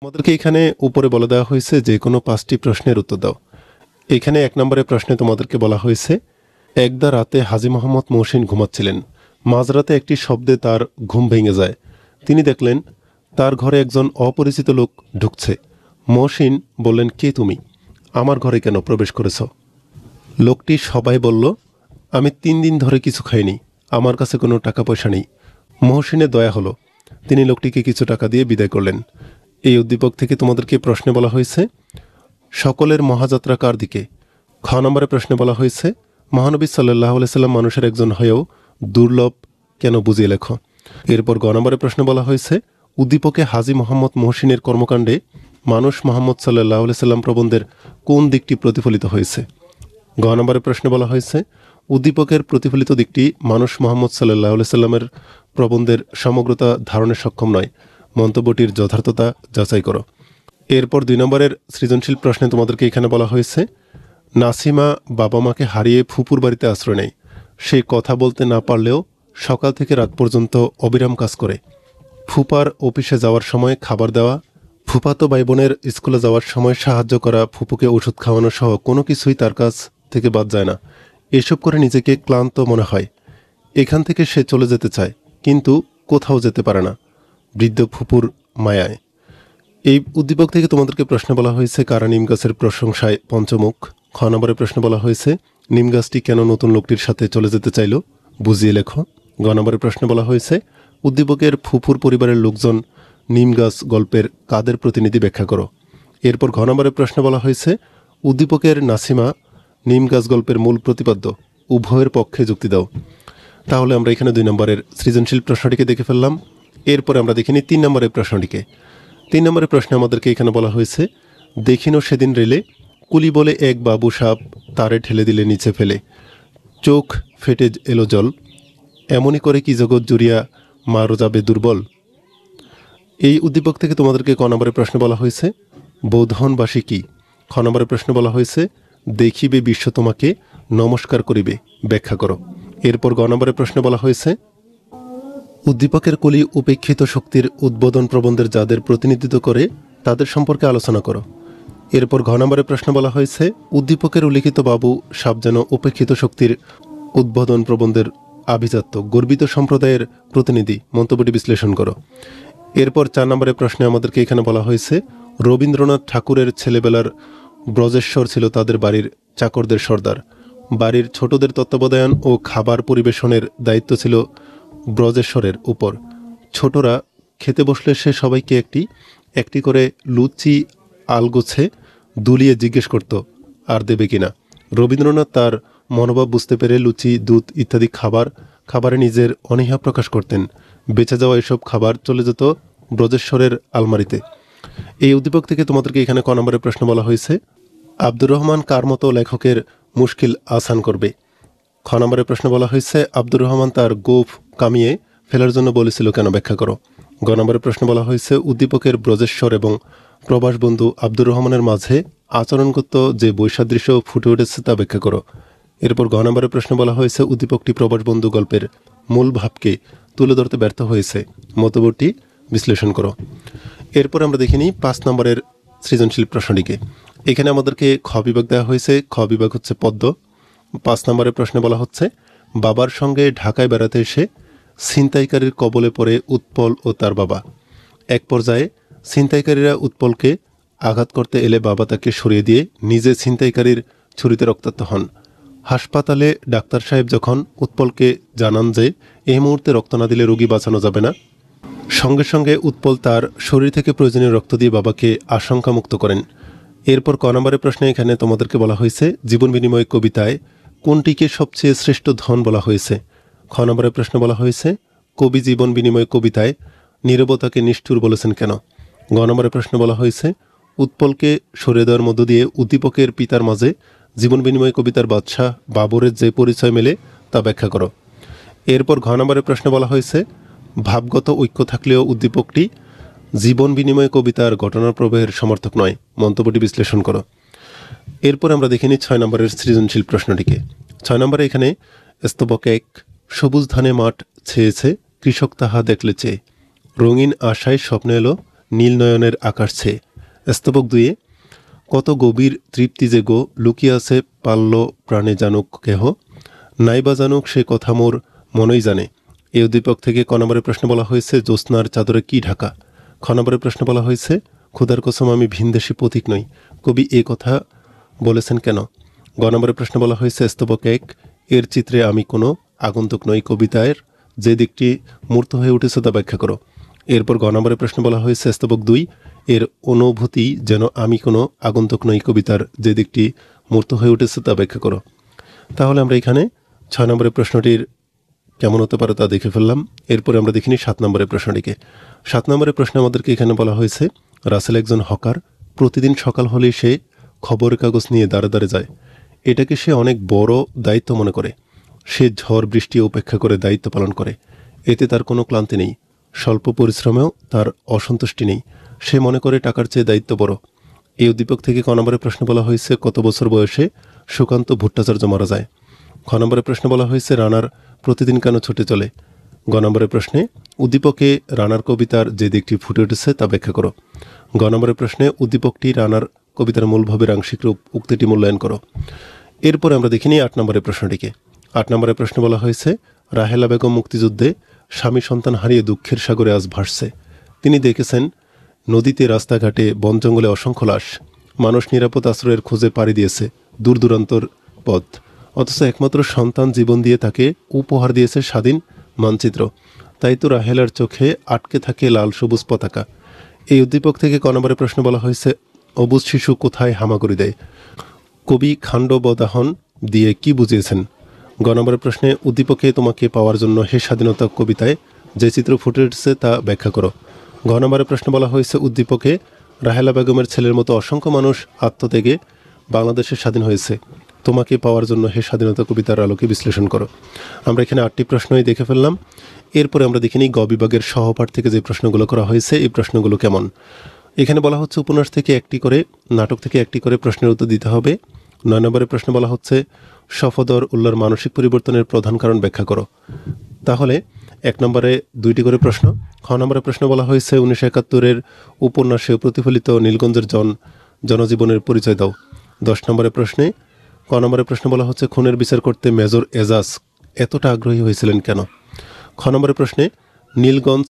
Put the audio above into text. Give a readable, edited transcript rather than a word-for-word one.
তোমাদেরকে এখানে উপরে বলে দেওয়া হয়েছে যে কোনো 5টি প্রশ্নের উত্তর দাও। এখানে 1 নম্বরের প্রশ্নে তোমাদেরকে বলা হয়েছে, একদা রাতে হাজী মোহাম্মদ মহসিন ঘুমাচ্ছিলেন। মাঝরাতে একটি শব্দে তার ঘুম ভেঙে যায়। তিনি দেখলেন তার ঘরে একজন অপরিচিত লোক ঢুকছে। মহসিন বললেন, কে তুমি? আমার ঘরে কেন প্রবেশ করেছ? লোকটি সবাই বলল, আমি 3 দিন ধরে কিছু খাইনি, আমার কাছে কোনো টাকা পয়সা নেই। মহসিনের দয়া হলো, তিনি লোকটিকে কিছু টাকা দিয়ে বিদায় করলেন। এই উদ্দীপক থেকে তোমাদেরকে প্রশ্নে বলা হয়েছে, সকলের মহাযাত্রা কার দিকে? খ নম্বরে প্রশ্নে বলা হয়েছে, মহানবী সাল্লাল্লাহু আলাইহি সাল্লাম মানুষের একজন হয়েও দুর্লভ কেন বুঝিয়ে লেখো। এরপর গ নম্বরে প্রশ্নে বলা হয়েছে, উদ্দীপকে হাজী মোহাম্মদ মহসিনের কর্মকাণ্ডে মানুষ মোহাম্মদ সাল্লাল্লাহু আলাইহি সাল্লাম প্রবন্ধের কোন দিকটি প্রতিফলিত হয়েছে? গ নম্বরে প্রশ্নে বলা হয়েছে, উদ্দীপকের প্রতিফলিত দিকটি মানুষ মোহাম্মদ সাল্লাল্লাহু আলাইহি সাল্লামের প্রবন্ধের সমগ্রতা ধারণে সক্ষম নয়। মন্তব্যটির যথার্থতা যাচাই করো। এরপর 2 নম্বরের সৃজনশীল প্রশ্নে তোমাদেরকে এখানে বলা হয়েছে, নাসিমা বাবা মাকে হারিয়ে ফুপুর বাড়িতে আশ্রয় নেয়। সে কথা বলতে না পারলেও সকাল থেকে রাত পর্যন্ত অবিরাম কাজ করে। ফুপার অফিসে যাওয়ার সময় খাবার দেওয়া, ফুপাতো ভাই বোনের স্কুলে যাওয়ার সময় সাহায্য করা, ফুপুকে ওষুধ খাওয়ানো সহ কোনো কিছুই তার কাছ থেকে বাদ যায় না। এসব করে নিজেকে ক্লান্ত মনে হয়। এখান থেকে সে চলে যেতে চায়, কিন্তু কোথাও যেতে পারে না, বৃদ্ধ ফুপুর মায়ায়। এই উদ্দীপক থেকে তোমাদেরকে প্রশ্ন বলা হয়েছে, কারা নিম গাছের প্রশংসায় পঞ্চমুখ? খ নম্বরে প্রশ্ন বলা হয়েছে, নিম গাছটি কেন নতুন লোকটির সাথে চলে যেতে চাইল? বুঝিয়ে লেখো। গ নম্বরে প্রশ্ন বলা হয়েছে, উদ্দীপকের ফুফুর পরিবারের লোকজন নিম গাছ গল্পের কাদের প্রতিনিধি ব্যাখ্যা করো। এরপর ঘ নম্বরে প্রশ্ন বলা হয়েছে, উদ্দীপকের নাসিমা নিম গাছ গল্পের মূল প্রতিপাদ্য, উভয়ের পক্ষে যুক্তি দাও। তাহলে আমরা এখানে 2 নম্বরের সৃজনশীল প্রশ্নটিকে দেখে ফেললাম। এরপরে আমরা দেখিনি 3 নম্বরের প্রশ্নটিকে। 3 নম্বরের প্রশ্নে আমাদেরকে এখানে বলা হয়েছে, দেখিনো সেদিন রেলে কুলি বলে এক বাবু সাপ তারে ঠেলে দিলে নিচে ফেলে, চোখ ফেটে এলো জল, এমনই করে কি জগৎ জুড়িয়া মারো যাবে দুর্বল। এই উদ্দীপক থেকে তোমাদেরকে ক নম্বরের প্রশ্ন বলা হয়েছে, বোধনবাসী কি? খ নম্বরের প্রশ্ন বলা হয়েছে, দেখিবে বিশ্ব তোমাকে নমস্কার করিবে, ব্যাখ্যা করো। এরপর গ নম্বরের প্রশ্ন বলা হয়েছে, উদ্দীপকের কলি উপেক্ষিত শক্তির উদ্বোধন প্রবন্ধের যাদের প্রতিনিধিত্ব করে তাদের সম্পর্কে আলোচনা করো। এরপর ঘ নম্বরের প্রশ্ন বলা হয়েছে, উদ্দীপকের উল্লিখিত বাবু সাপ যেন উপেক্ষিত শক্তির উদ্বোধন প্রবন্ধের আভিজাত্য গর্বিত সম্প্রদায়ের প্রতিনিধি, মন্তব্যটি বিশ্লেষণ করো। এরপর 4 নম্বরের প্রশ্নে আমাদেরকে এখানে বলা হয়েছে, রবীন্দ্রনাথ ঠাকুরের ছেলেবেলার ব্রজেশ্বর ছিল তাদের বাড়ির চাকরদের সর্দার। বাড়ির ছোটদের তত্ত্বাবধান ও খাবার পরিবেশনের দায়িত্ব ছিল ব্রজেশ্বরের উপর। ছোটরা খেতে বসলে সে সবাইকে একটি একটি করে লুচি আলগোছে দুলিয়ে জিজ্ঞেস করত, আর দেবে কিনা। রবীন্দ্রনাথ তার মনোভাব বুঝতে পেরে লুচি, দুধ ইত্যাদি খাবারে নিজের অনীহা প্রকাশ করতেন। বেঁচে যাওয়া এসব খাবার চলে যেত ব্রজেশ্বরের আলমারিতে। এই উদ্দীপক থেকে তোমাদেরকে এখানে ক নম্বরের প্রশ্ন বলা হয়েছে, আব্দুর রহমান কার মতো লেখকের মুশকিল আসান করবে? খ নম্বরের প্রশ্ন বলা হয়েছে, আব্দুর রহমান তার গোঁফ কামিয়ে ফেলার জন্য বলেছিল কেন, ব্যাখ্যা করো। গ নম্বরের প্রশ্ন বলা হয়েছে, উদ্দীপকের ব্রজেশ্বর এবং প্রবাস বন্ধু আব্দুর রহমানের মাঝে আচরণগত যে বৈসাদৃশ্য ফুটে উঠেছে তা ব্যাখ্যা করো। এরপর ঘ নম্বরের প্রশ্ন বলা হয়েছে, উদ্দীপকটি প্রবাস বন্ধু গল্পের মূল ভাবকে তুলে ধরতে ব্যর্থ হয়েছে, মন্তব্যটি বিশ্লেষণ করো। এরপর আমরা দেখিনি 5 নম্বরের সৃজনশীল প্রশ্নটিকে। এখানে আমাদেরকে খ বিভাগ দেওয়া হয়েছে। খ বিভাগ হচ্ছে পদ্য। 5 নম্বরের প্রশ্নে বলা হচ্ছে, বাবার সঙ্গে ঢাকায় বেড়াতে এসে ছিনতাইকারীর কবলে পড়ে উৎপল ও তার বাবা। এক পর্যায়ে ছিনতাইকারীরা উৎপলকে আঘাত করতে এলে বাবা তাকে সরিয়ে দিয়ে নিজে ছিনতাইকারীর ছুরিতে রক্তাক্ত হন। হাসপাতালে ডাক্তার সাহেব যখন উৎপলকে জানান যে এই মুহূর্তে রক্ত না দিলে রোগী বাঁচানো যাবে না, সঙ্গে সঙ্গে উৎপল তার শরীর থেকে প্রয়োজনীয় রক্ত দিয়ে বাবাকে আশঙ্কামুক্ত করেন। এরপর ক নম্বরের প্রশ্নে এখানে তোমাদেরকে বলা হয়েছে, জীবন বিনিময় কবিতায় কোনটিকে সবচেয়ে শ্রেষ্ঠ ধন বলা হয়েছে? খ নম্বরের প্রশ্ন বলা হয়েছে, কবি জীবন বিনিময় কবিতায় নীরবতাকে নিষ্ঠুর বলেছেন কেন? গ নম্বরের প্রশ্ন বলা হয়েছে, উৎপলকে সরিয়ে দেওয়ার মধ্য দিয়ে উদ্দীপকের পিতার মাঝে জীবন বিনিময় কবিতার বাদশাহ বাবরের যে পরিচয় মেলে তা ব্যাখ্যা করো। এরপর ঘ নম্বরের প্রশ্ন বলা হয়েছে, ভাবগত ঐক্য থাকলেও উদ্দীপকটি জীবন বিনিময় কবিতার ঘটনার প্রবাহের সমর্থক নয়, মন্তব্যটি বিশ্লেষণ করো। এরপর আমরা দেখে নিই 6 নম্বরের সৃজনশীল প্রশ্নটিকে। 6 নম্বরে এখানে স্তবক 1, সবুজ ধানে মাঠ ছেয়েছে কৃষক তাহা দেখলে চেয়ে, রঙিন আশায় স্বপ্ন এলো নীল নয়নের আকাশ ছেয়ে। স্তবক 2 কত গভীর তৃপ্তি যে গো লুকিয়ে আছে পাল্য প্রাণে জানুক কেহ, নাইবা জানুক সে কথা মোর মনই জানে। এই উদ্দীপক থেকে ক নম্বরের প্রশ্ন বলা হয়েছে জ্যোৎস্নার চাদরে কি ঢাকা। খ নম্বরের প্রশ্ন বলা হয়েছে ক্ষুধার কসম আমি ভিনদেশি পথিক নই, কবি এই কথা বলেছেন কেন। গ নম্বরের প্রশ্ন বলা হয়েছে স্তবক 1 এর চিত্রে আমি কোনো আগন্তুক নই, কবিতার যে দিকটি মূর্ত হয়ে উঠেছে তা ব্যাখ্যা করো। এরপর গ নম্বরের প্রশ্ন বলা হয়েছে স্তবক 2 এর অনুভূতি যেন আমি কোনো আগন্তুক নই, কবিতার যে দিকটি মূর্ত হয়ে উঠেছে তা ব্যাখ্যা করো। তাহলে আমরা এখানে 6 নম্বরের প্রশ্নটির কেমন হতে পারে তা দেখে ফেললাম। এরপরে আমরা দেখিনি 7 নম্বরের প্রশ্নটিকে। 7 নম্বরের প্রশ্ন আমাদেরকে এখানে বলা হয়েছে রাসেল একজন হকার, প্রতিদিন সকাল হলেই সে খবরের কাগজ নিয়ে দাঁড়ে দাঁড়ে যায়। এটাকে সে অনেক বড় দায়িত্ব মনে করে। সে ঝড় বৃষ্টি উপেক্ষা করে দায়িত্ব পালন করে। এতে তার কোনো ক্লান্তি নেই, স্বল্প পরিশ্রমেও তার অসন্তুষ্টি নেই। সে মনে করে টাকার চেয়ে দায়িত্ব বড়। এই উদ্দীপক থেকে ক নম্বরের প্রশ্ন বলা হয়েছে কত বছর বয়সে সুকান্ত ভট্টাচার্য মারা যায়। খ নম্বরের প্রশ্ন বলা হয়েছে রানার প্রতিদিন কেন ছুটে চলে। গ নম্বরের প্রশ্নে উদ্দীপকে রানার কবিতার যে দিকটি ফুটে উঠেছে তা ব্যাখ্যা করো। গ নম্বরের প্রশ্নে উদ্দীপকটি রানার কবিতার মূল ভাবের আংশিক রূপ উক্তিটি মূল্যায়ন করো। এরপরে আমরা দেখিনি 8 নম্বরের প্রশ্নটিকে। 8 নম্বরের প্রশ্ন বলা হয়েছে রাহেলা বেগম মুক্তিযুদ্ধে স্বামী সন্তান হারিয়ে দুঃখের সাগরে আজ ভাসছে। তিনি দেখেছেন নদীতে, রাস্তাঘাটে, বন জঙ্গলে অসংখ্য লাশ। মানুষ নিরাপদ আশ্রয়ের খোঁজে পাড়ি দিয়েছে দূর দূরান্তর পথ, অথচ একমাত্র সন্তান জীবন দিয়ে তাকে উপহার দিয়েছে স্বাধীন মানচিত্র। তাই তো রাহেলার চোখে আটকে থাকে লাল সবুজ পতাকা। এই উদ্দীপক থেকে ক নম্বরের প্রশ্ন বলা হয়েছে অবুজ শিশু কোথায় হামাগুড়ি দেয়। কবি খাণ্ডবদাহন দিয়ে কি বুঝিয়েছেন। গ নম্বরের প্রশ্নে উদ্দীপকে তোমাকে পাওয়ার জন্য হে স্বাধীনতা কবিতায় যে চিত্র ফুটে উঠেছে তা ব্যাখ্যা করো। ঘ নম্বরের প্রশ্ন বলা হয়েছে উদ্দীপকে রাহেলা বেগমের ছেলের মতো অসংখ্য মানুষ আত্মত্যাগে বাংলাদেশের স্বাধীন হয়েছে। তোমাকে পাওয়ার জন্য হে স্বাধীনতা কবিতার আলোকে বিশ্লেষণ করো। আমরা এখানে 8টি প্রশ্নই দেখে ফেললাম। এরপরে আমরা দেখিনি গ বিভাগের সহপাঠ থেকে যে প্রশ্নগুলো করা হয়েছে এই প্রশ্নগুলো কেমন। এখানে বলা হচ্ছে উপন্যাস থেকে একটি করে, নাটক থেকে একটি করে প্রশ্নের উত্তর দিতে হবে। 9 নম্বরের প্রশ্ন বলা হচ্ছে সফদর উল্লার মানসিক পরিবর্তনের প্রধান কারণ ব্যাখ্যা করো। তাহলে 1 নম্বরে 2টি করে প্রশ্ন। খ নম্বরের প্রশ্ন বলা হয়েছে 1971-এর উপন্যাসে প্রতিফলিত নীলগঞ্জের জনজীবনের পরিচয় দাও। 10 নম্বরের প্রশ্নে ক নম্বরের প্রশ্ন বলা হচ্ছে খুনের বিচার করতে মেজর এজাজ এতটা আগ্রহী হয়েছিলেন কেন। খ নম্বরের প্রশ্নে নীলগঞ্জ